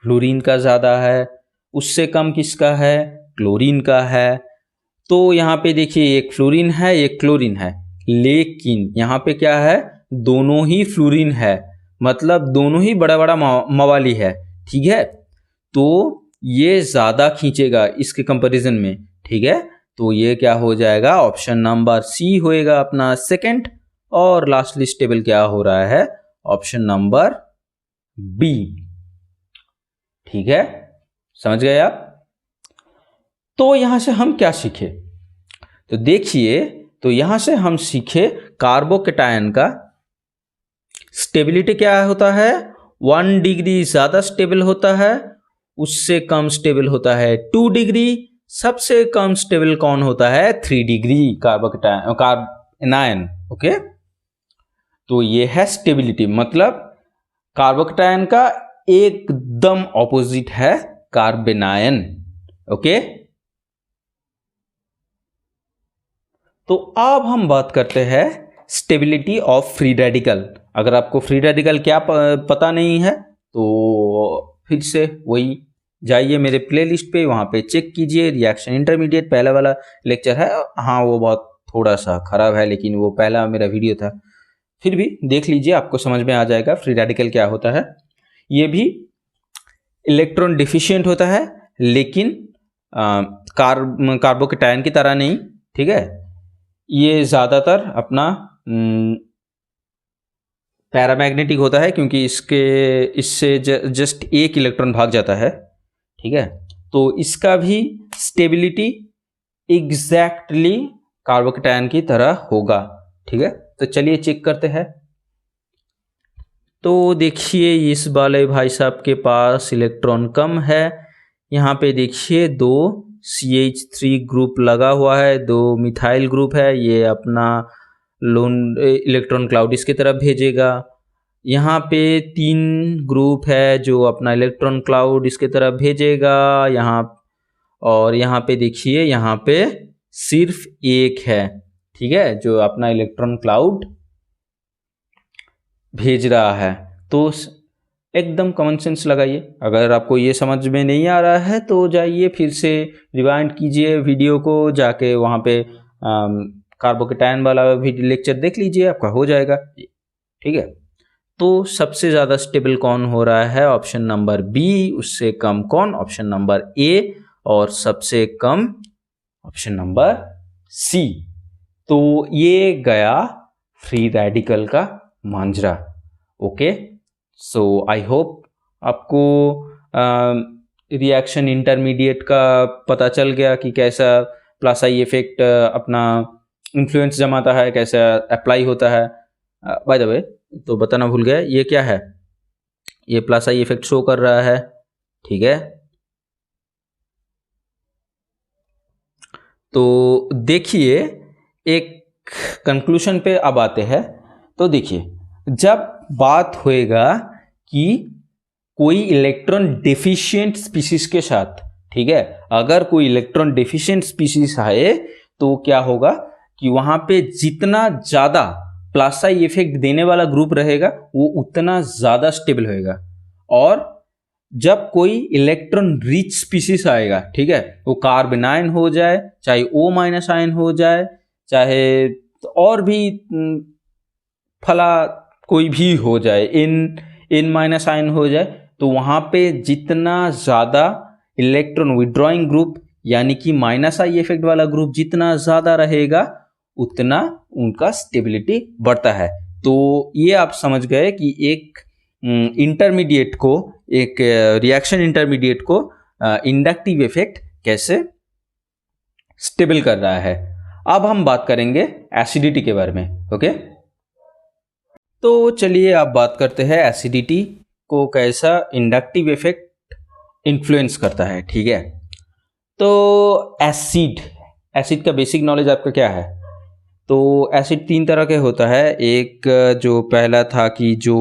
फ्लोरीन का ज्यादा है, उससे कम किसका है, क्लोरीन का है। तो यहाँ पे देखिए एक फ्लोरीन है एक क्लोरीन है, लेकिन यहाँ पे क्या है, दोनों ही फ्लोरीन है, मतलब दोनों ही बड़ा बड़ा मवाली है, ठीक है। तो ये ज्यादा खींचेगा इसके कंपैरिजन में, ठीक है। तो ये क्या हो जाएगा, ऑप्शन नंबर सी होएगा अपना सेकंड। और लास्टली स्टेबल क्या हो रहा है, ऑप्शन नंबर बी। ठीक है, समझ गए आप। तो यहां से हम क्या सीखे, तो देखिए, तो यहां से हम सीखे कार्बोकेटायन का स्टेबिलिटी क्या होता है, 1 डिग्री ज्यादा स्टेबल होता है, उससे कम स्टेबल होता है 2 डिग्री, सबसे कम स्टेबल कौन होता है, 3 डिग्री कार्बोकेटायन। ओके, तो ये है स्टेबिलिटी, मतलब कार्बोकेटायन का एकदम ऑपोजिट है कार्बेनायन। ओके, तो अब हम बात करते हैं स्टेबिलिटी ऑफ फ्री रेडिकल। अगर आपको फ्री रेडिकल क्या पता नहीं है तो फिर से वही जाइए मेरे प्लेलिस्ट पे, वहाँ पे चेक कीजिए, रिएक्शन इंटरमीडिएट पहला वाला लेक्चर है। हाँ, वो बहुत थोड़ा सा खराब है, लेकिन वो पहला मेरा वीडियो था, फिर भी देख लीजिए, आपको समझ में आ जाएगा फ्री रेडिकल क्या होता है। ये भी इलेक्ट्रॉन डिफिशिएंट होता है, लेकिन कार्बोकेटायन की तरह नहीं। ठीक है, ये ज़्यादातर अपना पैरामैग्नेटिक होता है, क्योंकि इससे जस्ट एक इलेक्ट्रॉन भाग जाता है। ठीक है, तो इसका भी स्टेबिलिटी एग्जैक्टली कार्बोकेटायन की तरह होगा। ठीक है, तो चलिए चेक करते हैं। तो देखिए, इस वाले भाई साहब के पास इलेक्ट्रॉन कम है। यहाँ पे देखिए 2 CH3 ग्रुप लगा हुआ है, 2 मिथाइल ग्रुप है, ये अपना लोन इलेक्ट्रॉन क्लाउड इसके तरफ भेजेगा। यहाँ पे 3 ग्रुप है जो अपना इलेक्ट्रॉन क्लाउड इसके तरफ भेजेगा यहाँ। और यहाँ पे देखिए, यहाँ पे सिर्फ एक है, ठीक है, जो अपना इलेक्ट्रॉन क्लाउड भेज रहा है। तो एकदम कॉमन सेंस लगाइए। अगर आपको ये समझ में नहीं आ रहा है तो जाइए फिर से रिवाइंड कीजिए वीडियो को, जाके वहाँ पे कार्बोकेटायन वाला वीडियो लेक्चर देख लीजिए, आपका हो जाएगा। ठीक है, तो सबसे ज़्यादा स्टेबल कौन हो रहा है, ऑप्शन नंबर बी। उससे कम कौन, ऑप्शन नंबर ए। और सबसे कम ऑप्शन नंबर सी। तो ये गया फ्री रेडिकल का मांजरा। ओके, सो आई होप आपको रिएक्शन इंटरमीडिएट का पता चल गया कि कैसा प्लस आई इफेक्ट अपना इन्फ्लुएंस जमाता है, कैसा अप्लाई होता है। बाय द वे, तो बताना भूल गया, ये क्या है, ये प्लस आई इफेक्ट शो कर रहा है। ठीक है, तो देखिए, एक कंक्लूजन पे अब आते हैं। तो देखिए, जब बात होएगा कि कोई इलेक्ट्रॉन डेफिशिएंट स्पीशीज के साथ, ठीक है, अगर कोई इलेक्ट्रॉन डेफिशिएंट स्पीशीज आए तो क्या होगा कि वहां पे जितना ज्यादा प्लस आई इफेक्ट देने वाला ग्रुप रहेगा वो उतना ज्यादा स्टेबल होएगा। और जब कोई इलेक्ट्रॉन रिच स्पीशीज आएगा, ठीक है, वो कार्बेनाइन हो जाए, चाहे O- आयन हो जाए, चाहे और भी फला कोई भी हो जाए, N- आयन हो जाए, तो वहां पे जितना ज्यादा इलेक्ट्रॉन विड्रॉइंग ग्रुप यानी कि माइनस आई इफेक्ट वाला ग्रुप जितना ज्यादा रहेगा उतना उनका स्टेबिलिटी बढ़ता है। तो ये आप समझ गए कि एक इंटरमीडिएट को, एक रिएक्शन इंटरमीडिएट को इंडक्टिव इफेक्ट कैसे स्टेबल कर रहा है। अब हम बात करेंगे एसिडिटी के बारे में। ओके, तो चलिए आप बात करते हैं एसिडिटी को कैसा इंडक्टिव इफेक्ट इन्फ्लुएंस करता है। ठीक है, तो एसिड का बेसिक नॉलेज आपका क्या है। तो एसिड 3 तरह के होता है। एक जो पहला था कि जो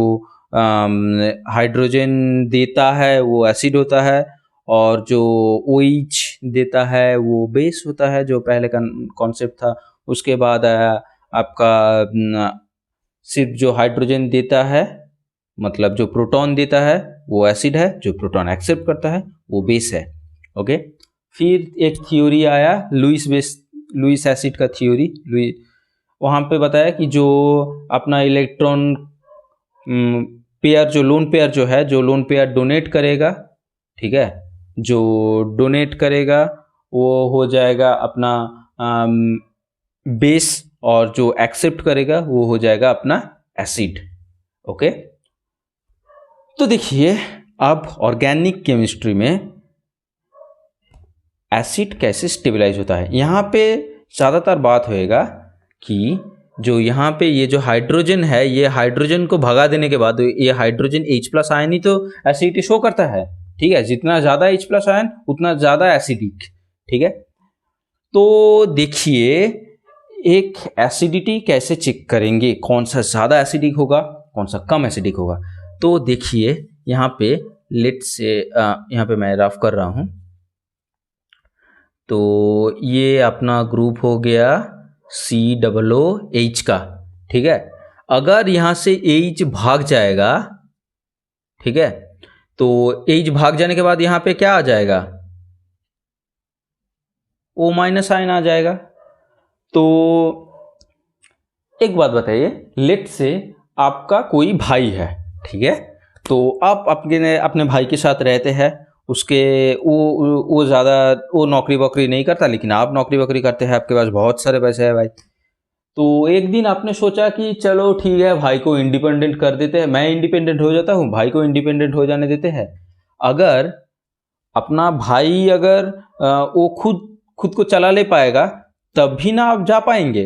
हाइड्रोजन देता है वो एसिड होता है, और जो OH देता है वो बेस होता है, जो पहले का कॉन्सेप्ट था। उसके बाद आया आपका सिर्फ जो हाइड्रोजन देता है, मतलब जो प्रोटॉन देता है वो एसिड है, जो प्रोटॉन एक्सेप्ट करता है वो बेस है। ओके, फिर एक थ्योरी आया लुईस एसिड का थ्योरी। वहाँ पे बताया कि जो अपना इलेक्ट्रॉन पेयर, जो लोन पेयर जो है, जो लोन पेयर डोनेट करेगा, ठीक है, जो डोनेट करेगा वो हो जाएगा अपना बेस और जो एक्सेप्ट करेगा वो हो जाएगा अपना एसिड। ओके, तो देखिए अब ऑर्गेनिक केमिस्ट्री में एसिड कैसे स्टेबलाइज होता है। यहाँ पे ज़्यादातर बात होएगा कि जो यहाँ पे ये जो हाइड्रोजन है, ये हाइड्रोजन को भगा देने के बाद ये हाइड्रोजन H+ आयन ही तो एसिडिटी शो करता है। ठीक है, जितना ज़्यादा H+ आयन उतना ज़्यादा एसिडिक। ठीक है, तो देखिए एक एसिडिटी कैसे चेक करेंगे, कौन सा ज़्यादा एसिडिक होगा कौन सा कम एसिडिक होगा। तो देखिए यहाँ पे लेट से यहाँ पे मैं रफ कर रहा हूँ, तो ये अपना ग्रुप हो गया COOH का। ठीक है, अगर यहाँ से H भाग जाएगा, ठीक है, तो H भाग जाने के बाद यहाँ पे क्या आ जाएगा, O- आयन आ जाएगा। तो एक बात बताइए, लेट से आपका कोई भाई है, ठीक है, तो आप अपने भाई के साथ रहते हैं, उसके वो ज़्यादा वो नौकरी वोकरी नहीं करता, लेकिन आप नौकरी वोकरी करते हैं, आपके पास बहुत सारे पैसे हैं भाई। तो एक दिन आपने सोचा कि चलो ठीक है भाई को इंडिपेंडेंट कर देते हैं, मैं इंडिपेंडेंट हो जाता हूँ, भाई को इंडिपेंडेंट हो जाने देते हैं। अगर अपना भाई अगर वो खुद को चला ले पाएगा तब भी ना आप जा पाएंगे।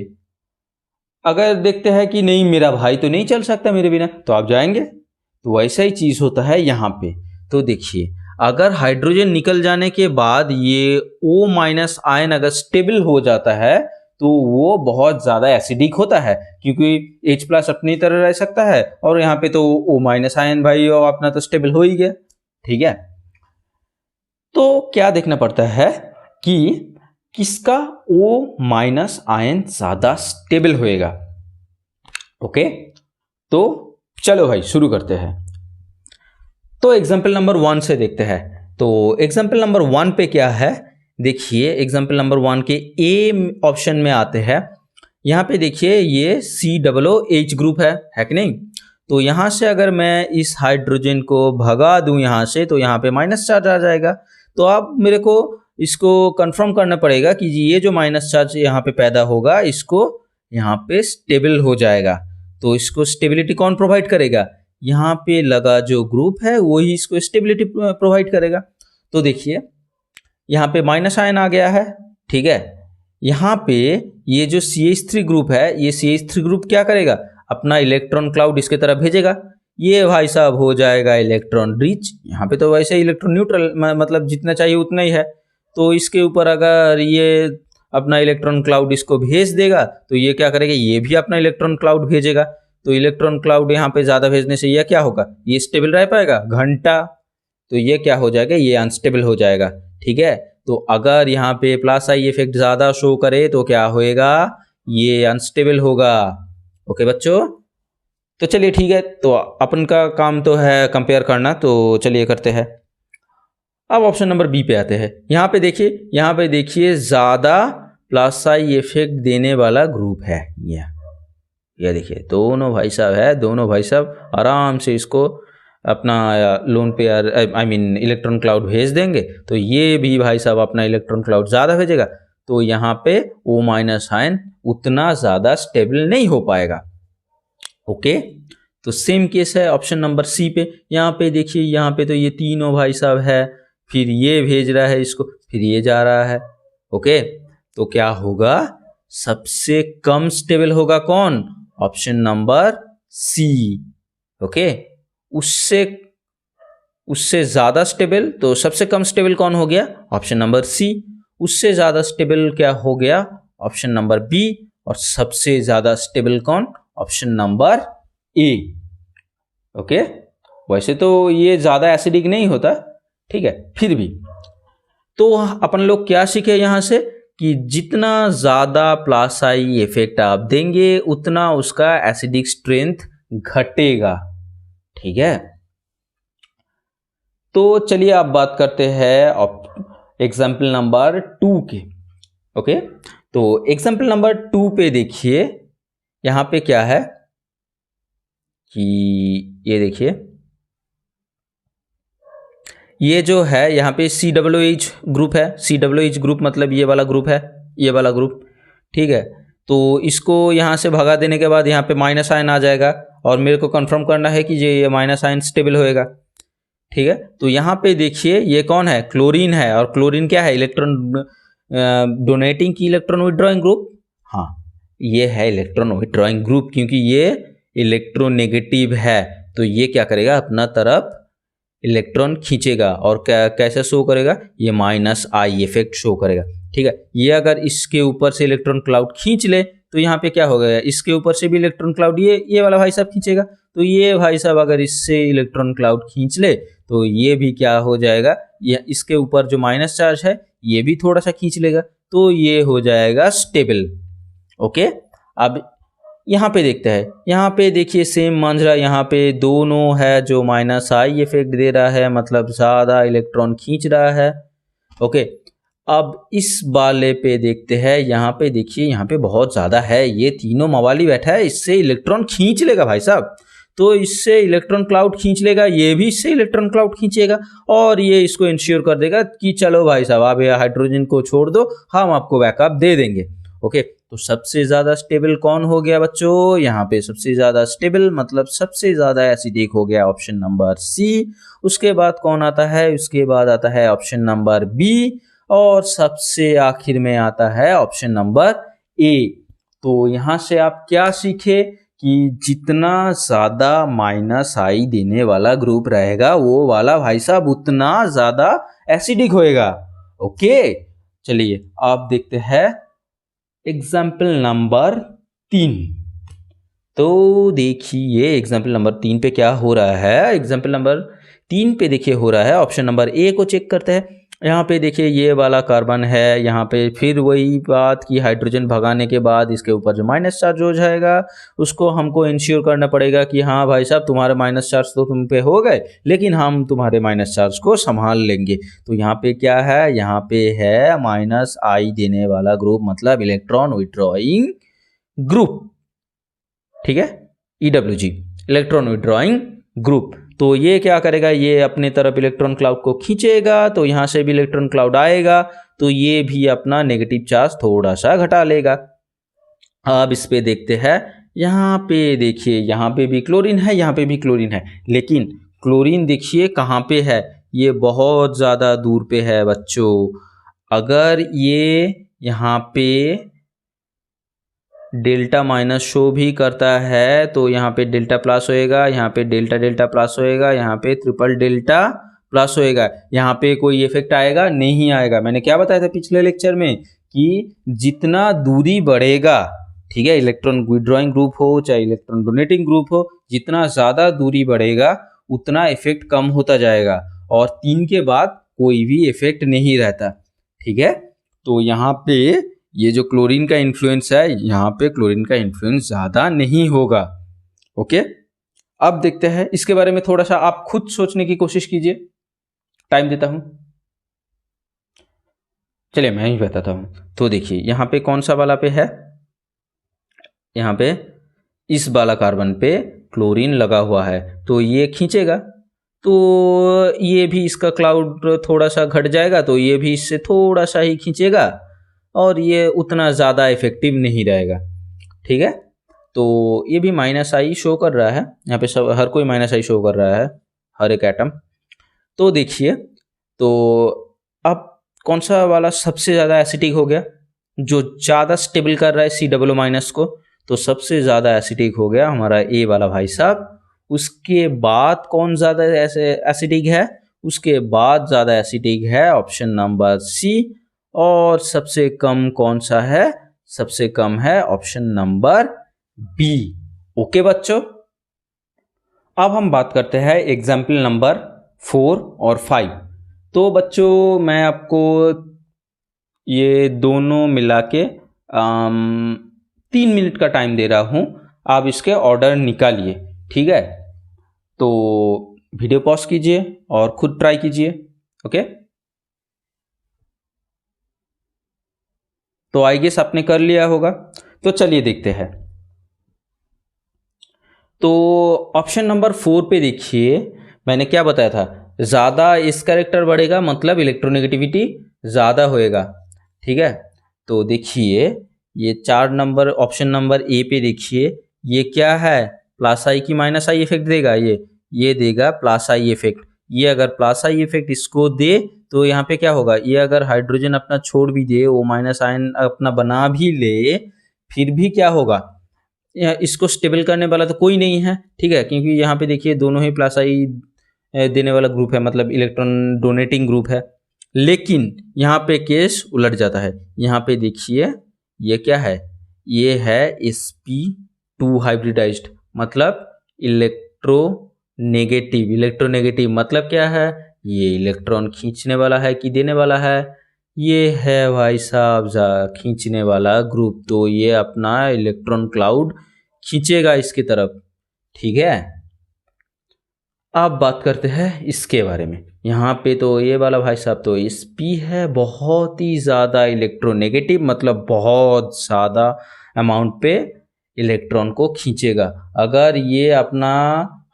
अगर देखते हैं कि नहीं मेरा भाई तो नहीं चल सकता मेरे बिना, तो आप जाएंगे। तो वैसा ही चीज होता है यहाँ पे। तो देखिए अगर हाइड्रोजन निकल जाने के बाद ये O- आयन अगर स्टेबल हो जाता है तो वो बहुत ज्यादा एसिडिक होता है, क्योंकि H+ अपनी तरह रह सकता है और यहाँ पे तो O- आयन भाई और अपना तो स्टेबल हो ही गया। ठीक है, तो क्या देखना पड़ता है कि किसका O- आयन ज्यादा स्टेबल होएगा। ओके, तो चलो भाई शुरू करते हैं। तो एग्जाम्पल नंबर 1 से देखते हैं। तो एग्जाम्पल नंबर 1 पे क्या है, देखिए एग्जाम्पल नंबर 1 के ए ऑप्शन में आते हैं। यहाँ पे देखिए ये COOH ग्रुप है कि नहीं। तो यहाँ से अगर मैं इस हाइड्रोजन को भगा दूं यहाँ से, तो यहाँ पे माइनस चार्ज आ जाएगा। तो अब मेरे को इसको कंफर्म करना पड़ेगा कि ये जो माइनस चार्ज यहाँ पे पैदा होगा इसको यहाँ पे स्टेबल हो जाएगा। तो इसको स्टेबिलिटी कौन प्रोवाइड करेगा, यहाँ पे लगा जो ग्रुप है वही इसको स्टेबिलिटी प्रोवाइड करेगा। तो देखिए यहाँ पे माइनस आयन आ गया है। ठीक है, यहाँ पे ये जो CH3 ग्रुप है, ये CH3 ग्रुप क्या करेगा, अपना इलेक्ट्रॉन क्लाउड इसके तरफ भेजेगा। ये भाई साहब हो जाएगा इलेक्ट्रॉन रिच। यहाँ पे तो वैसे इलेक्ट्रॉन न्यूट्रल, मतलब जितना चाहिए उतना ही है। तो इसके ऊपर अगर ये अपना इलेक्ट्रॉन क्लाउड इसको भेज देगा तो ये क्या करेगा, ये भी अपना इलेक्ट्रॉन क्लाउड भेजेगा। तो इलेक्ट्रॉन क्लाउड यहाँ पे ज्यादा भेजने से यह क्या होगा, ये स्टेबल रह पाएगा घंटा। तो ये क्या हो जाएगा, ये अनस्टेबल हो जाएगा। ठीक है, तो अगर यहाँ पे प्लस आई इफेक्ट ज्यादा शो करे तो क्या होएगा, ये अनस्टेबल होगा। ओके बच्चों, तो चलिए ठीक है, तो अपन का काम तो है कंपेयर करना, तो चलिए करते हैं। अब ऑप्शन नंबर बी पे आते हैं। यहाँ पे देखिए ज्यादा प्लस आई इफेक्ट देने वाला ग्रुप है ये देखिए दोनों भाई साहब है, दोनों भाई साहब आराम से इसको अपना लोन पेयर इलेक्ट्रॉन क्लाउड भेज देंगे। तो ये भी भाई साहब अपना इलेक्ट्रॉन क्लाउड ज़्यादा भेजेगा। तो यहाँ पे O- आयन उतना ज़्यादा स्टेबल नहीं हो पाएगा। ओके, तो सेम केस है ऑप्शन नंबर सी पे। यहाँ पे देखिए, यहाँ पे तो ये तीनों भाई साहब है, फिर ये भेज रहा है इसको, फिर ये जा रहा है। ओके, तो क्या होगा, सबसे कम स्टेबल होगा कौन, ऑप्शन नंबर सी। ओके, उससे ज्यादा स्टेबल, तो सबसे कम स्टेबल कौन हो गया, ऑप्शन नंबर सी। उससे ज्यादा स्टेबल क्या हो गया, ऑप्शन नंबर बी। और सबसे ज्यादा स्टेबल कौन, ऑप्शन नंबर ए। ओके, वैसे तो ये ज्यादा एसिडिक नहीं होता, ठीक है, फिर भी तो अपन लोग क्या सीखे यहां से कि जितना ज्यादा प्लस आई इफेक्ट आप देंगे उतना उसका एसिडिक स्ट्रेंथ घटेगा। ठीक है, तो चलिए आप बात करते हैं एग्जाम्पल नंबर 2 के। ओके, तो एग्जाम्पल नंबर 2 पे देखिए, यहां पे क्या है कि ये देखिए, ये जो है यहाँ पे COOH ग्रुप है। COOH ग्रुप मतलब ये वाला ग्रुप है। ये वाला ग्रुप, ठीक है। तो इसको यहाँ से भगा देने के बाद यहाँ पे माइनस साइन आ जाएगा और मेरे को कंफर्म करना है कि ये माइनस साइन स्टेबल होएगा, ठीक है। तो यहाँ पे देखिए ये कौन है, क्लोरीन है, और क्लोरीन क्या है, इलेक्ट्रॉन डोनेटिंग की इलेक्ट्रॉन विड्रॉइंग ग्रुप। हाँ, ये है इलेक्ट्रॉन विड्रॉइंग ग्रुप, क्योंकि ये इलेक्ट्रोनेगेटिव है तो ये क्या करेगा, अपना तरफ इलेक्ट्रॉन खींचेगा और कैसे शो करेगा, ये माइनस आई इफेक्ट शो करेगा, ठीक है। ये अगर इसके ऊपर से इलेक्ट्रॉन क्लाउड खींच ले तो यहाँ पे क्या हो गया, इसके ऊपर से भी इलेक्ट्रॉन क्लाउड ये वाला भाई साहब खींचेगा, तो ये भाई साहब अगर इससे इलेक्ट्रॉन क्लाउड खींच ले तो ये भी क्या हो जाएगा, ये इसके ऊपर जो माइनस चार्ज है ये भी थोड़ा सा खींच लेगा, तो ये हो जाएगा स्टेबल। ओके, अब यहाँ पे देखते हैं, यहाँ पे देखिए सेम मांझरा, यहाँ पे दोनों है जो माइनस आई इफेक्ट दे रहा है, मतलब ज़्यादा इलेक्ट्रॉन खींच रहा है। ओके, अब इस वाले पे देखते हैं, यहाँ पे देखिए यहाँ पे बहुत ज़्यादा है, ये तीनों मवाली बैठा है, इससे इलेक्ट्रॉन खींच लेगा भाई साहब, तो इससे इलेक्ट्रॉन क्लाउड खींच लेगा, ये भी इससे इलेक्ट्रॉन क्लाउड खींचेगा और ये इसको इंश्योर कर देगा कि चलो भाई साहब आप ये हाइड्रोजन को छोड़ दो, हम आपको बैकअप दे देंगे। ओके, तो सबसे ज़्यादा स्टेबल कौन हो गया बच्चों, यहाँ पे सबसे ज़्यादा स्टेबल मतलब सबसे ज़्यादा एसिडिक हो गया ऑप्शन नंबर सी। उसके बाद कौन आता है, उसके बाद आता है ऑप्शन नंबर बी, और सबसे आखिर में आता है ऑप्शन नंबर ए। तो यहाँ से आप क्या सीखे कि जितना ज़्यादा माइनस आई देने वाला ग्रुप रहेगा वो वाला भाई साहब उतना ज़्यादा एसिडिक होएगा। ओके, चलिए आप देखते हैं एग्जाम्पल नंबर 3। तो देखिए एग्जाम्पल नंबर 3 पे क्या हो रहा है, एग्जाम्पल नंबर 3 पे देखिए हो रहा है, ऑप्शन नंबर ए को चेक करते हैं। यहाँ पे देखिए ये वाला कार्बन है, यहाँ पे फिर वही बात कि हाइड्रोजन भगाने के बाद इसके ऊपर जो माइनस चार्ज हो जाएगा उसको हमको इंश्योर करना पड़ेगा कि हाँ भाई साहब तुम्हारे माइनस चार्ज तो तुम पे हो गए, लेकिन हम तुम्हारे माइनस चार्ज को संभाल लेंगे। तो यहाँ पे क्या है, यहाँ पे है माइनस आई देने वाला ग्रुप, मतलब इलेक्ट्रॉन विड्रॉइंग ग्रुप, ठीक है, EWG इलेक्ट्रॉन विड्रॉइंग ग्रुप। तो ये क्या करेगा, ये अपने तरफ इलेक्ट्रॉन क्लाउड को खींचेगा, तो यहाँ से भी इलेक्ट्रॉन क्लाउड आएगा, तो ये भी अपना नेगेटिव चार्ज थोड़ा सा घटा लेगा। अब इस पे देखते हैं, यहाँ पे देखिए यहाँ पे भी क्लोरीन है, यहाँ पे भी क्लोरीन है, लेकिन क्लोरीन देखिए कहाँ पे है, ये बहुत ज़्यादा दूर पे है बच्चों। अगर ये यहाँ पे डेल्टा माइनस शो भी करता है तो यहाँ पे डेल्टा प्लस होएगा, यहाँ पे डेल्टा डेल्टा प्लस होएगा, यहाँ पे ट्रिपल डेल्टा प्लस होएगा। यहाँ पे कोई इफेक्ट आएगा नहीं आएगा। मैंने क्या बताया था पिछले लेक्चर में कि जितना दूरी बढ़ेगा, ठीक है, इलेक्ट्रॉन विड्रॉइंग ग्रुप हो चाहे इलेक्ट्रॉन डोनेटिंग ग्रुप हो, जितना ज़्यादा दूरी बढ़ेगा उतना इफेक्ट कम होता जाएगा और 3 के बाद कोई भी इफेक्ट नहीं रहता, ठीक है। तो यहाँ पे ये जो क्लोरीन का इन्फ्लुएंस है, यहाँ पे क्लोरीन का इन्फ्लुएंस ज़्यादा नहीं होगा। ओके, अब देखते हैं इसके बारे में, थोड़ा सा आप खुद सोचने की कोशिश कीजिए, टाइम देता हूं। चलिए मैं ही बताता हूं। तो देखिए यहाँ पे कौन सा वाला पे है, यहाँ पे इस वाला कार्बन पे क्लोरीन लगा हुआ है, तो ये खींचेगा, तो ये भी इसका क्लाउड थोड़ा सा घट जाएगा, तो ये भी इससे थोड़ा सा ही खींचेगा और ये उतना ज़्यादा इफेक्टिव नहीं रहेगा, ठीक है। तो ये भी माइनस आई शो कर रहा है, यहाँ पे सब हर कोई माइनस आई शो कर रहा है, हर एक एटम। तो देखिए, तो अब कौन सा वाला सबसे ज़्यादा एसिडिक हो गया, जो ज़्यादा स्टेबल कर रहा है COO माइनस को, तो सबसे ज़्यादा एसिडिक हो गया हमारा ए वाला भाई साहब। उसके बाद कौन ज़्यादा एसिडिक है, उसके बाद ज़्यादा एसिडिक है ऑप्शन नंबर सी, और सबसे कम कौन सा है, सबसे कम है ऑप्शन नंबर बी। ओके बच्चों, अब हम बात करते हैं एग्जाम्पल नंबर 4 और 5। तो बच्चों मैं आपको ये दोनों मिला के 3 मिनट का टाइम दे रहा हूं, आप इसके ऑर्डर निकालिए, ठीक है। तो वीडियो पॉज कीजिए और खुद ट्राई कीजिए। ओके, तो आई गेस आपने कर लिया होगा। तो चलिए देखते हैं। तो ऑप्शन नंबर 4 पे देखिए, मैंने क्या बताया था, ज़्यादा इस कैरेक्टर बढ़ेगा मतलब इलेक्ट्रोनेगेटिविटी ज़्यादा होएगा, ठीक है। तो देखिए ये 4 नंबर ऑप्शन नंबर ए पे देखिए ये क्या है, प्लस आई की माइनस आई इफेक्ट देगा, ये देगा प्लस आई इफेक्ट। ये अगर प्लस आई इफेक्ट इसको दे तो यहाँ पे क्या होगा, ये अगर हाइड्रोजन अपना छोड़ भी दे, वो माइनस आयन अपना बना भी ले, फिर भी क्या होगा, इसको स्टेबल करने वाला तो कोई नहीं है, ठीक है, क्योंकि यहाँ पे देखिए दोनों ही प्लस आई देने वाला ग्रुप है, मतलब इलेक्ट्रॉन डोनेटिंग ग्रुप है। लेकिन यहाँ पे केस उलट जाता है। यहाँ पे देखिए ये क्या है, ये है sp2 हाइब्रिडाइज्ड, मतलब इलेक्ट्रोनेगेटिव मतलब क्या है, ये इलेक्ट्रॉन खींचने वाला है कि देने वाला है, ये है भाई साहब खींचने वाला ग्रुप, तो ये अपना इलेक्ट्रॉन क्लाउड खींचेगा इसकी तरफ, ठीक है। अब बात करते हैं इसके बारे में। यहाँ पे तो ये वाला भाई साहब तो sp है, बहुत ही ज़्यादा इलेक्ट्रोनेगेटिव, मतलब बहुत ज़्यादा अमाउंट पे इलेक्ट्रॉन को खींचेगा। अगर ये अपना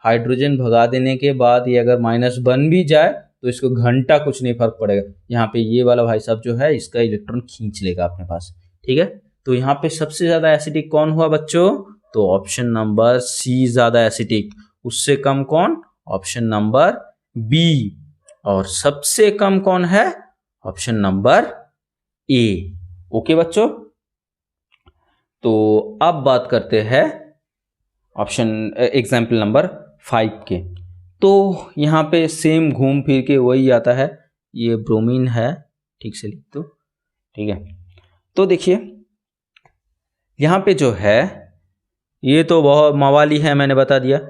हाइड्रोजन भगा देने के बाद ये अगर माइनस बन भी जाए तो इसको घंटा कुछ नहीं फर्क पड़ेगा, यहाँ पे ये वाला भाई साहब जो है इसका इलेक्ट्रॉन खींच लेगा अपने पास, ठीक है। तो यहाँ पे सबसे ज़्यादा एसिडिक कौन हुआ बच्चों, तो ऑप्शन नंबर सी ज़्यादा एसिडिक, उससे कम कौन, ऑप्शन नंबर बी, और सबसे कम कौन है, ऑप्शन नंबर ए। ओके बच्चों, तो अब बात करते हैं ऑप्शन एग्जाम्पल नंबर 5 के। तो यहाँ पे सेम घूम फिर के वही आता है, ये ब्रोमीन है, ठीक से लिख दो, ठीक है। तो देखिए यहाँ पे जो है ये तो बहुत मवाली है, मैंने बता दिया।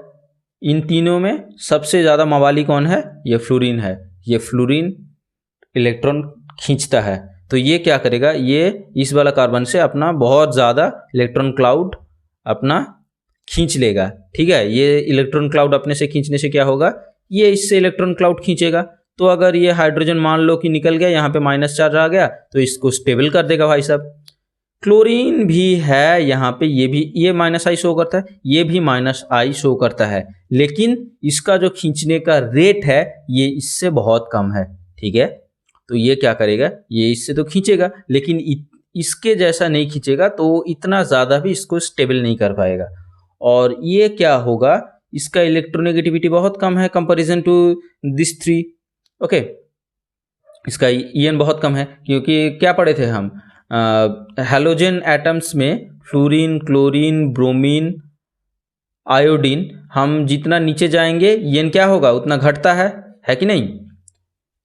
इन तीनों में सबसे ज़्यादा मवाली कौन है, ये फ्लोरीन है। ये फ्लोरीन इलेक्ट्रॉन खींचता है, तो ये क्या करेगा, ये इस वाला कार्बन से अपना बहुत ज़्यादा इलेक्ट्रॉन क्लाउड अपना खींच लेगा, ठीक है। ये इलेक्ट्रॉन क्लाउड अपने से खींचने से क्या होगा, ये इससे इलेक्ट्रॉन क्लाउड खींचेगा। तो अगर ये हाइड्रोजन मान लो कि निकल गया, यहाँ पे माइनस चार्ज आ गया, तो इसको स्टेबल कर देगा भाई साहब। क्लोरीन भी है यहाँ पे, ये भी ये माइनस आई शो करता है, ये भी माइनस आई शो करता है, लेकिन इसका जो खींचने का रेट है ये इससे बहुत कम है, ठीक है। तो ये क्या करेगा, ये इससे तो खींचेगा लेकिन इसके जैसा नहीं खींचेगा, तो इतना ज़्यादा भी इसको स्टेबल नहीं कर पाएगा। और ये क्या होगा, इसका इलेक्ट्रोनेगेटिविटी बहुत कम है कंपैरिजन टू दिस 3, ओके। इसका ईएन बहुत कम है, क्योंकि क्या पढ़े थे हम, हैलोजन एटम्स में फ्लोरीन, क्लोरीन, ब्रोमीन, आयोडीन, हम जितना नीचे जाएंगे ईएन क्या होगा, उतना घटता है कि नहीं।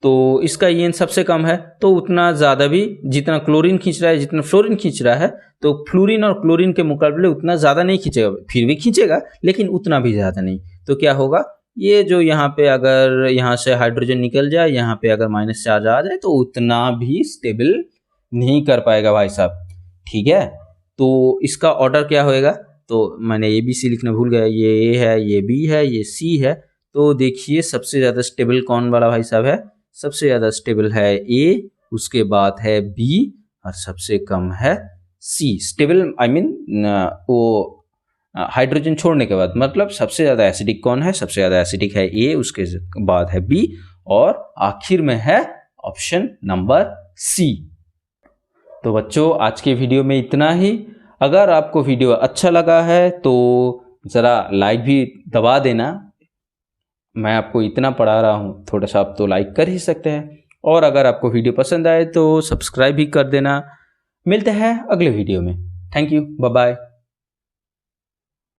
तो इसका ईएन सबसे कम है, तो उतना ज़्यादा भी जितना क्लोरीन खींच रहा है, जितना फ्लोरीन खींच रहा है, तो फ्लोरीन और क्लोरीन के मुकाबले उतना ज़्यादा नहीं खींचेगा, फिर भी खींचेगा लेकिन उतना भी ज़्यादा नहीं। तो क्या होगा, ये जो यहाँ पे अगर यहाँ से हाइड्रोजन निकल जाए, यहाँ पे अगर माइनस चार्ज आ जाए, तो उतना भी स्टेबल नहीं कर पाएगा भाई साहब, ठीक है। तो इसका ऑर्डर क्या होएगा, तो मैंने ABC लिखना भूल गया, ये ए है, ये बी है, ये सी है। तो देखिए सबसे ज़्यादा स्टेबल कौन वाला भाई साहब है, सबसे ज़्यादा स्टेबल है ए, उसके बाद है बी, और सबसे कम है सी। स्टेबल आई मीन वो हाइड्रोजन छोड़ने के बाद, मतलब सबसे ज़्यादा एसिडिक कौन है, सबसे ज़्यादा एसिडिक है ए, उसके बाद है बी, और आखिर में है ऑप्शन नंबर सी। तो बच्चों आज के वीडियो में इतना ही। अगर आपको वीडियो अच्छा लगा है तो ज़रा लाइक भी दबा देना, मैं आपको इतना पढ़ा रहा हूँ, थोड़ा सा आप तो लाइक कर ही सकते हैं। और अगर आपको वीडियो पसंद आए तो सब्सक्राइब भी कर देना। मिलते हैं अगले वीडियो में। Thank you, bye bye.